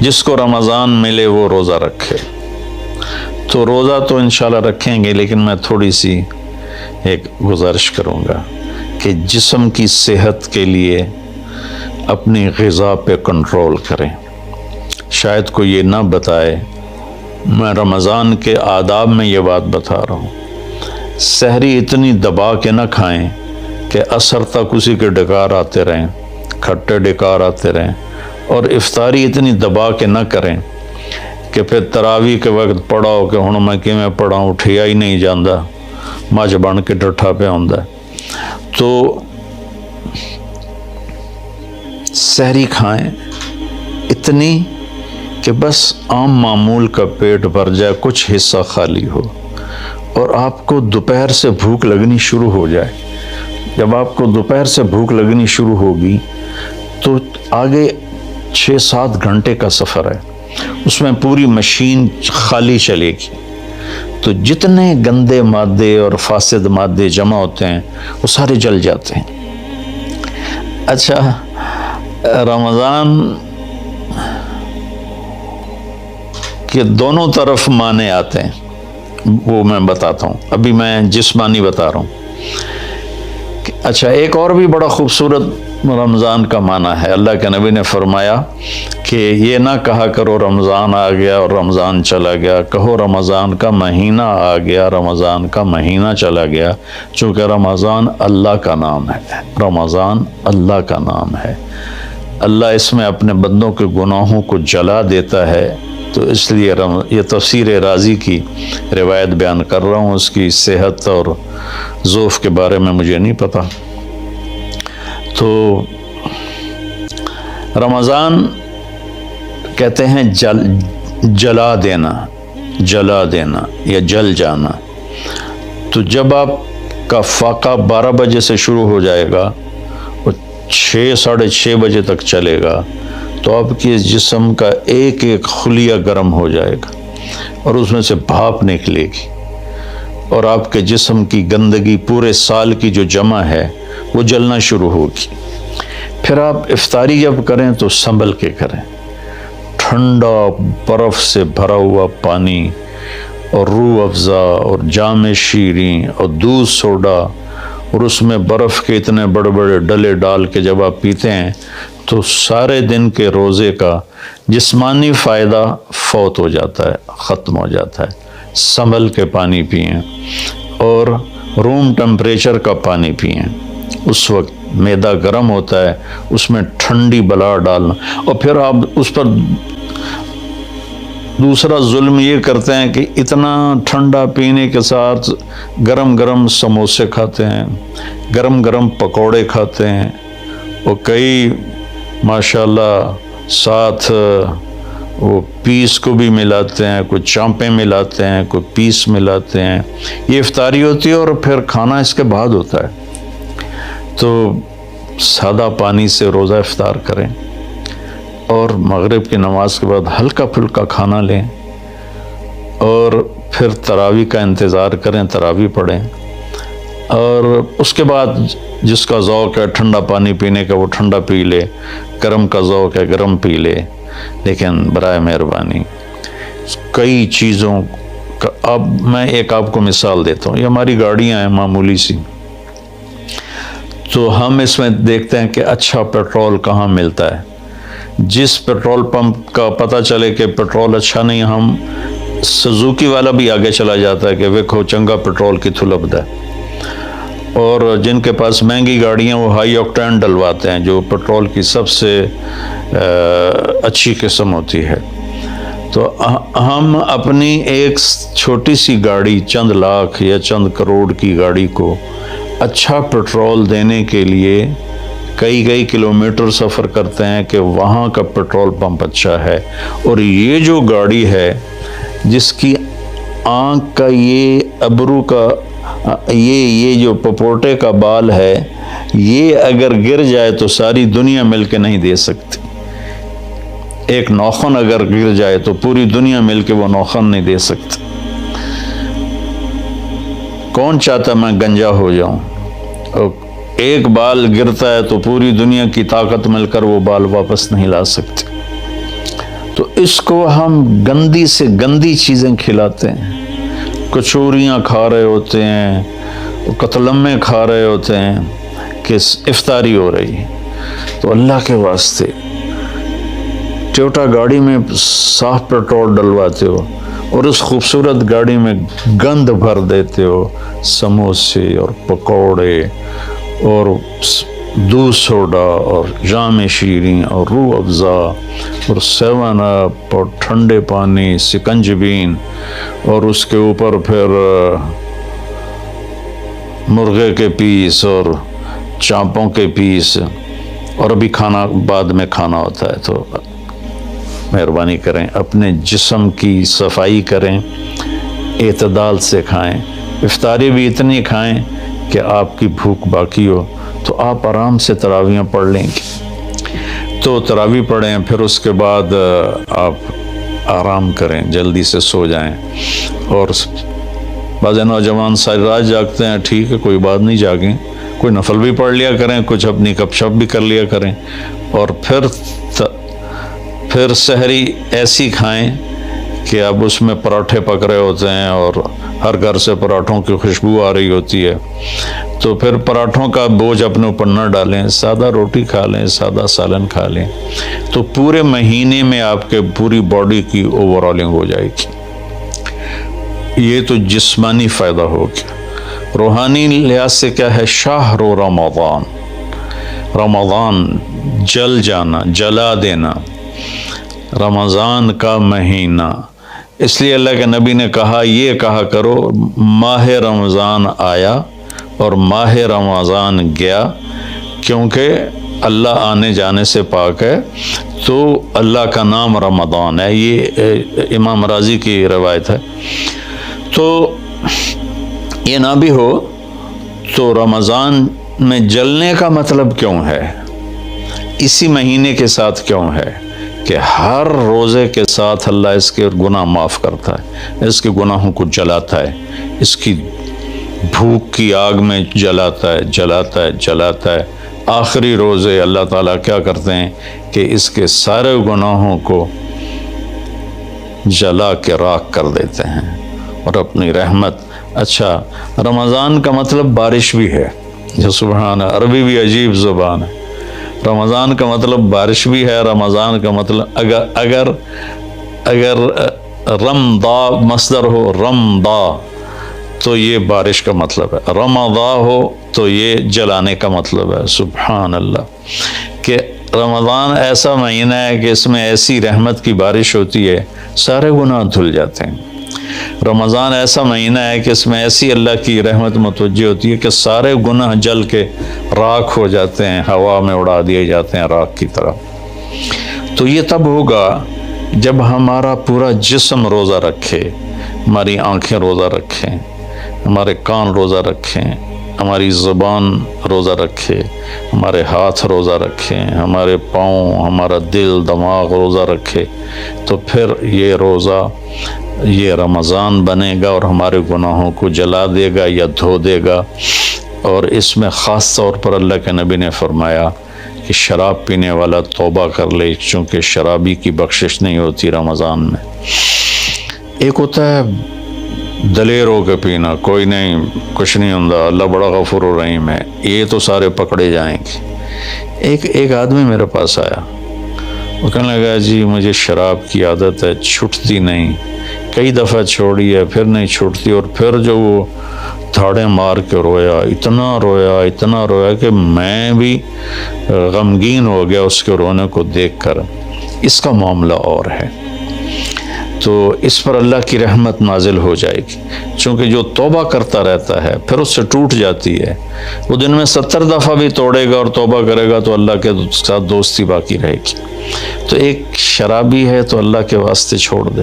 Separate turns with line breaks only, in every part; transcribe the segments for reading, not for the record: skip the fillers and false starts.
جس کو رمضان ملے وہ روزہ رکھے۔ تو روزہ تو انشاءاللہ رکھیں گے، لیکن میں تھوڑی سی ایک گزارش کروں گا کہ جسم کی صحت کے لیے اپنی غذا پہ کنٹرول کریں۔ شاید کوئی یہ نہ بتائے، میں رمضان کے آداب میں یہ بات بتا رہا ہوں، سحری اتنی دبا کے نہ کھائیں کہ عصر تک اسی کے ڈکار آتے رہیں، کھٹے ڈکار آتے رہیں، اور افطاری اتنی دبا کے نہ کریں کہ پھر تراویح کے وقت پڑھاؤ کہ ہن میں کیویں پڑھاؤں، اٹھیا ہی نہیں جاندا، مجھ بن کے ڈٹھا پہ ہوندا۔ تو سحری کھائیں اتنی کہ بس عام معمول کا پیٹ بھر جائے، کچھ حصہ خالی ہو، اور آپ کو دوپہر سے بھوک لگنی شروع ہو جائے۔ جب آپ کو دوپہر سے بھوک لگنی شروع ہوگی تو آگے 6-7 گھنٹے کا سفر ہے، اس میں پوری مشین خالی چلے گی، تو جتنے گندے مادے اور فاسد مادے جمع ہوتے ہیں وہ سارے جل جاتے ہیں۔ اچھا، رمضان کے دونوں طرف معنی آتے ہیں، وہ میں بتاتا ہوں، ابھی میں جسمانی بتا رہا ہوں۔ اچھا، ایک اور بھی بڑا خوبصورت رمضان کا معنی ہے۔ اللہ کے نبی نے فرمایا کہ یہ نہ کہا کرو رمضان آ گیا اور رمضان چلا گیا، کہو رمضان کا مہینہ آ گیا، رمضان کا مہینہ چلا گیا، چونکہ رمضان اللہ کا نام ہے، رمضان اللہ کا نام ہے۔ اللہ اس میں اپنے بندوں کے گناہوں کو جلا دیتا ہے، تو اس لیے یہ تفسیر رازی کی روایت بیان کر رہا ہوں، اس کی صحت اور ذوف کے بارے میں مجھے نہیں پتا۔ تو رمضان کہتے ہیں جلا دینا، جلا دینا یا جل جانا۔ تو جب آپ کا فاقہ 12 بجے سے شروع ہو جائے گا اور 6-6:30 بجے تک چلے گا، تو آپ کے جسم کا ایک ایک خلیہ گرم ہو جائے گا اور اس میں سے بھاپ نکلے گی، اور آپ کے جسم کی گندگی پورے سال کی جو جمع ہے وہ جلنا شروع ہوگی۔ پھر آپ افطاری جب کریں تو سنبھل کے کریں، ٹھنڈا برف سے بھرا ہوا پانی اور روح افزا اور جام شیریں اور دودھ سوڈا، اور اس میں برف کے اتنے بڑے بڑے ڈلے ڈال کے جب آپ پیتے ہیں تو سارے دن کے روزے کا جسمانی فائدہ فوت ہو جاتا ہے، ختم ہو جاتا ہے۔ سنبھل کے پانی پئیں اور روم ٹمپریچر کا پانی پئیں، اس وقت معدہ گرم ہوتا ہے، اس میں ٹھنڈی بلا ڈالنا۔ اور پھر آپ اس پر دوسرا ظلم یہ کرتے ہیں کہ اتنا ٹھنڈا پینے کے ساتھ گرم گرم سموسے کھاتے ہیں، گرم گرم پکوڑے کھاتے ہیں، اور کئی ماشاءاللہ ساتھ وہ پیس کو بھی ملاتے ہیں، کوئی چانپیں ملاتے ہیں، کوئی پیس ملاتے ہیں۔ یہ افطاری ہوتی ہے اور پھر کھانا اس کے بعد ہوتا ہے۔ تو سادہ پانی سے روزہ افطار کریں اور مغرب کی نماز کے بعد ہلکا پھلکا کھانا لیں، اور پھر تراویح کا انتظار کریں، تراویح پڑھیں، اور اس کے بعد جس کا ذوق ہے ٹھنڈا پانی پینے کا وہ ٹھنڈا پی لے، گرم کا ذوق ہے گرم پی لے، لیکن برائے مہربانی کئی چیزوں کا اب میں ایک آپ کو مثال دیتا ہوں۔ یہ ہماری گاڑیاں ہیں معمولی سی، تو ہم اس میں دیکھتے ہیں کہ اچھا پیٹرول کہاں ملتا ہے۔ جس پیٹرول پمپ کا پتہ چلے کہ پیٹرول اچھا نہیں، ہم سزوکی والا بھی آگے چلا جاتا ہے کہ ویکھو چنگا پیٹرول کی تھلب ہے، اور جن کے پاس مہنگی گاڑیاں وہ ہائی آکٹین ڈلواتے ہیں جو پیٹرول کی سب سے اچھی قسم ہوتی ہے۔ تو ہم اپنی ایک چھوٹی سی گاڑی، چند لاکھ یا چند کروڑ کی گاڑی کو اچھا پیٹرول دینے کے لیے کئی کلومیٹر سفر کرتے ہیں کہ وہاں کا پیٹرول پمپ اچھا ہے، اور یہ جو گاڑی ہے جس کی آنکھ کا یہ ابرو کا یہ جو پپوٹے کا بال ہے، یہ اگر گر جائے تو ساری دنیا مل کے نہیں دے سکتی۔ ایک ناخن اگر گر جائے تو پوری دنیا مل کے وہ ناخن نہیں دے سکتی۔ کون چاہتا میں گنجا ہو جاؤں؟ ایک بال گرتا ہے تو پوری دنیا کی طاقت مل کر وہ بال واپس نہیں لا سکتی۔ تو اس کو ہم گندی سے گندی چیزیں کھلاتے ہیں، کچوریاں کھا رہے ہوتے ہیں، قتلمے کھا رہے ہوتے ہیں کہ افطاری ہو رہی ہے۔ تو اللہ کے واسطے ٹویوٹا گاڑی میں صاف پیٹرول ڈلواتے ہو اور اس خوبصورت گاڑی میں گند بھر دیتے ہو، سموسے اور پکوڑے اور دودھ سوڈا اور جام شیریں اور روح افزا اور 7 اپ اور ٹھنڈے پانی، سکنجبین، اور اس کے اوپر پھر مرغے کے پیس اور چانپوں کے پیس، اور ابھی کھانا بعد میں کھانا ہوتا ہے۔ تو مہربانی کریں، اپنے جسم کی صفائی کریں، اعتدال سے کھائیں، افطاری بھی اتنی کھائیں کہ آپ کی بھوک باقی ہو، تو آپ آرام سے تراویحیں پڑھ لیں گے۔ تو تراویح پڑھیں، پھر اس کے بعد آپ آرام کریں، جلدی سے سو جائیں۔ اور بعض نوجوان ساری رات جاگتے ہیں، ٹھیک ہے، کوئی بات نہیں، جاگیں، کوئی نفل بھی پڑھ لیا کریں، کچھ اپنی گپ شپ بھی کر لیا کریں، اور پھر سحری ایسی کھائیں کہ اب اس میں پراٹھے پک رہے ہوتے ہیں اور ہر گھر سے پراٹھوں کی خوشبو آ رہی ہوتی ہے، تو پھر پراٹھوں کا بوجھ اپنے اوپر نہ ڈالیں، سادہ روٹی کھا لیں، سادہ سالن کھا لیں، تو پورے مہینے میں آپ کے پوری باڈی کی اوور آلنگ ہو جائے گی۔ یہ تو جسمانی فائدہ ہو گیا۔ روحانی لحاظ سے کیا ہے؟ شہر رمضان، رمضان جل جانا، جلا دینا، رمضان کا مہینہ۔ اس لیے اللہ کے نبی نے کہا، یہ کہا کرو ماہ رمضان آیا اور ماہ رمضان گیا، کیونکہ اللہ آنے جانے سے پاک ہے، تو اللہ کا نام رمضان ہے۔ یہ امام راضی کی روایت ہے۔ تو یہ نہ بھی ہو تو رمضان میں جلنے کا مطلب کیوں ہے؟ اسی مہینے کے ساتھ کیوں ہے کہ ہر روزے کے ساتھ اللہ اس کے گناہ معاف کرتا ہے، اس کے گناہوں کو جلاتا ہے، اس کی بھوک کی آگ میں جلاتا ہے، جلاتا ہے، جلاتا ہے۔ آخری روزے اللہ تعالیٰ کیا کرتے ہیں کہ اس کے سارے گناہوں کو جلا کے راکھ کر دیتے ہیں اور اپنی رحمت۔ اچھا، رمضان کا مطلب بارش بھی ہے، جو سبحان، عربی بھی عجیب زبان ہے۔ رمضان کا مطلب بارش بھی ہے، رمضان کا مطلب اگر رمضا مصدر ہو، رمضا، تو یہ بارش کا مطلب ہے، رمضا ہو تو یہ جلانے کا مطلب ہے۔ سبحان اللہ، کہ رمضان ایسا مہینہ ہے کہ اس میں ایسی رحمت کی بارش ہوتی ہے، سارے گناہ دھل جاتے ہیں۔ رمضان ایسا مہینہ ہے کہ اس میں ایسی اللہ کی رحمت متوجہ ہوتی ہے کہ سارے گناہ جل کے راکھ ہو جاتے ہیں، ہوا میں اڑا دیے جاتے ہیں راکھ کی طرح۔ تو یہ تب ہوگا جب ہمارا پورا جسم روزہ رکھے، ہماری آنکھیں روزہ رکھیں، ہمارے کان روزہ رکھیں، ہماری زبان روزہ رکھے، ہمارے ہاتھ روزہ رکھیں، ہمارے پاؤں، ہمارا دل، دماغ روزہ رکھے، تو پھر یہ روزہ، یہ رمضان بنے گا اور ہمارے گناہوں کو جلا دے گا یا دھو دے گا۔ اور اس میں خاص طور پر اللہ کے نبی نے فرمایا کہ شراب پینے والا توبہ کر لے، چونکہ شرابی کی بخشش نہیں ہوتی رمضان میں۔ ایک ہوتا ہے دلیر ہو کے پینا، کوئی نہیں، کچھ نہیں ہوتا، اللہ بڑا غفور و رحیم ہے، یہ تو سارے پکڑے جائیں گے۔ ایک آدمی میرے پاس آیا، وہ کہنے لگا، جی مجھے شراب کی عادت ہے، چھوٹتی نہیں، کئی دفعہ چھوڑی ہے، پھر نہیں چھوٹتی، اور پھر جو وہ تھاڑے مار کے رویا، اتنا رویا کہ میں بھی غمگین ہو گیا اس کے رونے کو دیکھ کر۔ اس کا معاملہ اور ہے، تو اس پر اللہ کی رحمت نازل ہو جائے گی، چونکہ جو توبہ کرتا رہتا ہے پھر اس سے ٹوٹ جاتی ہے، وہ دن میں 70 دفعہ بھی توڑے گا اور توبہ کرے گا تو اللہ کے ساتھ دوستی باقی رہے گی۔ تو ایک شرابی ہے تو اللہ کے واسطے چھوڑ دے۔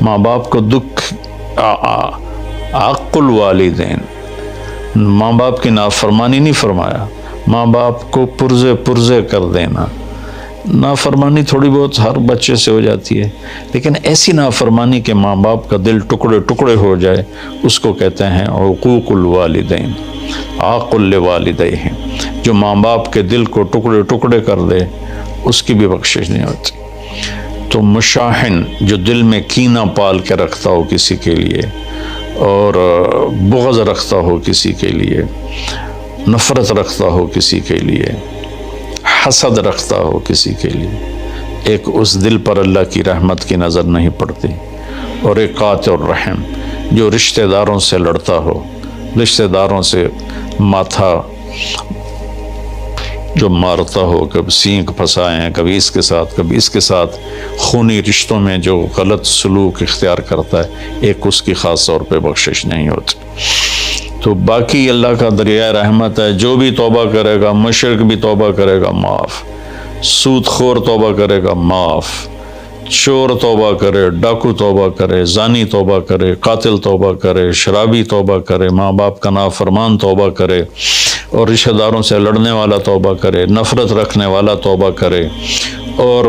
ماں باپ کو دکھ، عق الوالدین، ماں باپ کی نافرمانی نہیں فرمایا، ماں باپ کو پرزے کر دینا۔ نافرمانی تھوڑی بہت ہر بچے سے ہو جاتی ہے، لیکن ایسی نافرمانی کہ ماں باپ کا دل ٹکڑے ٹکڑے ہو جائے، اس کو کہتے ہیں عقوق الوالدین، عاق لوالدیہ۔ جو ماں باپ کے دل کو ٹکڑے ٹکڑے کر دے، اس کی بھی بخشش نہیں ہوتی۔ تو مشاحن جو دل میں کینہ پال کے رکھتا ہو کسی کے لیے اور بغض رکھتا ہو کسی کے لیے، نفرت رکھتا ہو کسی کے لیے، حسد رکھتا ہو کسی کے لیے، ایک اس دل پر اللہ کی رحمت کی نظر نہیں پڑتی، اور ایک قاطع الرحم جو رشتہ داروں سے لڑتا ہو، رشتہ داروں سے ماتھا جو مارتا ہو، کبھی سینگ پھنسائیں، کبھی اس کے ساتھ کبھی اس کے ساتھ، خونی رشتوں میں جو غلط سلوک اختیار کرتا ہے، ایک اس کی خاص طور پہ بخشش نہیں ہوتی۔ تو باقی اللہ کا دریائے رحمت ہے، جو بھی توبہ کرے گا، مشرک بھی توبہ کرے گا معاف، سود خور توبہ کرے گا معاف، چور توبہ کرے، ڈاکو توبہ کرے، زانی توبہ کرے، قاتل توبہ کرے، شرابی توبہ کرے، ماں باپ کا نافرمان توبہ کرے، اور رشتہ داروں سے لڑنے والا توبہ کرے، نفرت رکھنے والا توبہ کرے، اور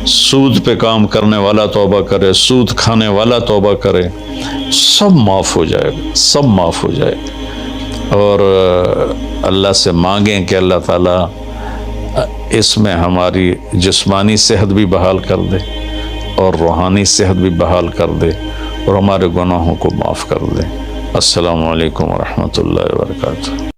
سود پہ کام کرنے والا توبہ کرے، سود کھانے والا توبہ کرے، سب معاف ہو جائے گا، سب معاف ہو جائے گا۔ اور اللہ سے مانگیں کہ اللہ تعالیٰ اس میں ہماری جسمانی صحت بھی بحال کر دے اور روحانی صحت بھی بحال کر دے اور ہمارے گناہوں کو معاف کر دے۔ السلام علیکم ورحمۃ اللہ وبرکاتہ۔